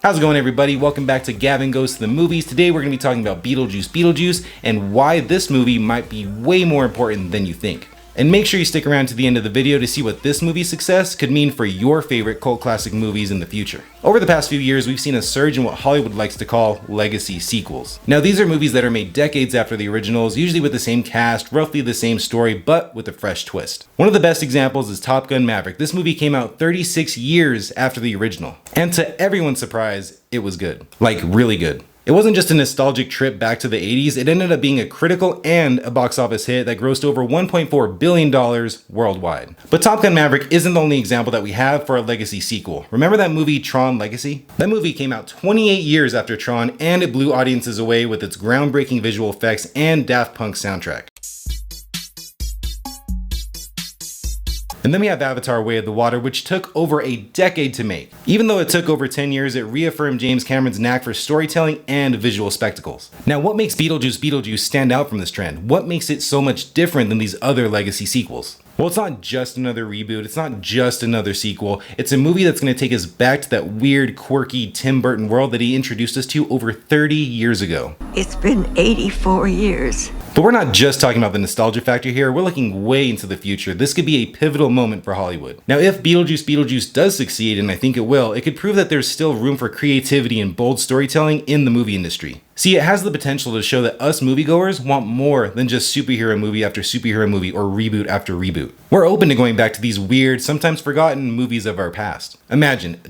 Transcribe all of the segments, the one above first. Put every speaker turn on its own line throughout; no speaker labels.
How's it going, everybody? Welcome back to Gavin Goes to the Movies. Today we're going to be talking about Beetlejuice Beetlejuice and why this movie might be way more important than you think. And make sure you stick around to the end of the video to see what this movie's success could mean for your favorite cult classic movies in the future. Over the past few years, we've seen a surge in what Hollywood likes to call legacy sequels. Now, these are movies that are made decades after the originals, usually with the same cast, roughly the same story, but with a fresh twist. One of the best examples is Top Gun: Maverick. This movie came out 36 years after the original. And to everyone's surprise, it was good. Like, really good. It wasn't just a nostalgic trip back to the 80s, it ended up being a critical and a box office hit that grossed over $1.4 billion worldwide. But Top Gun: Maverick isn't the only example that we have for a legacy sequel. Remember that movie Tron Legacy? That movie came out 28 years after Tron, and it blew audiences away with its groundbreaking visual effects and Daft Punk soundtrack. And then we have Avatar: Way of the Water, which took over a decade to make. Even though it took over 10 years, it reaffirmed James Cameron's knack for storytelling and visual spectacles. Now, what makes Beetlejuice Beetlejuice stand out from this trend? What makes it so much different than these other legacy sequels? Well, it's not just another reboot, it's not just another sequel, it's a movie that's going to take us back to that weird, quirky Tim Burton world that he introduced us to over 30 years ago.
It's been 84 years.
But we're not just talking about the nostalgia factor here, we're looking way into the future. This could be a pivotal moment for Hollywood. Now, if Beetlejuice Beetlejuice does succeed, and I think it will, it could prove that there's still room for creativity and bold storytelling in the movie industry. See, it has the potential to show that us moviegoers want more than just superhero movie after superhero movie or reboot after reboot. We're open to going back to these weird, sometimes forgotten movies of our past.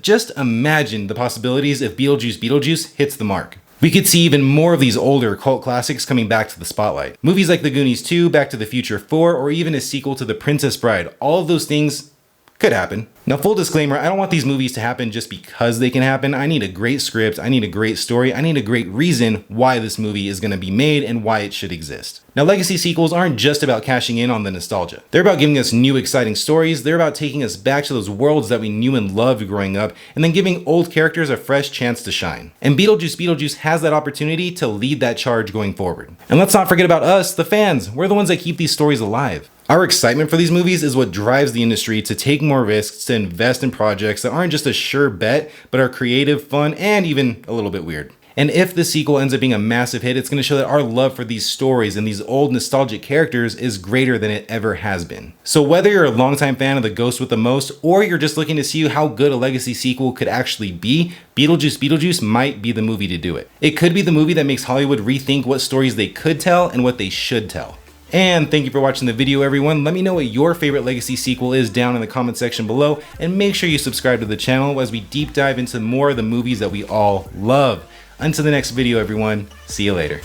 Just imagine the possibilities if Beetlejuice Beetlejuice hits the mark. We could see even more of these older cult classics coming back to the spotlight. Movies like The Goonies 2, Back to the Future 4, or even a sequel to The Princess Bride. All of those things could happen. Now, full disclaimer, I don't want these movies to happen just because they can happen. I need a great script, I need a great story, I need a great reason why this movie is going to be made and why it should exist. Now, legacy sequels aren't just about cashing in on the nostalgia. They're about giving us new, exciting stories. They're about taking us back to those worlds that we knew and loved growing up, and then giving old characters a fresh chance to shine. And Beetlejuice Beetlejuice has that opportunity to lead that charge going forward. And let's not forget about us, the fans. We're the ones that keep these stories alive. Our excitement for these movies is what drives the industry to take more risks, to invest in projects that aren't just a sure bet, but are creative, fun, and even a little bit weird. And if the sequel ends up being a massive hit, it's going to show that our love for these stories and these old nostalgic characters is greater than it ever has been. So whether you're a longtime fan of The Ghost with the Most, or you're just looking to see how good a legacy sequel could actually be, Beetlejuice Beetlejuice might be the movie to do it. It could be the movie that makes Hollywood rethink what stories they could tell and what they should tell. And thank you for watching the video, everyone. Let me know what your favorite legacy sequel is down in the comment section below, and make sure you subscribe to the channel as we deep dive into more of the movies that we all love. Until the next video, everyone, see you later.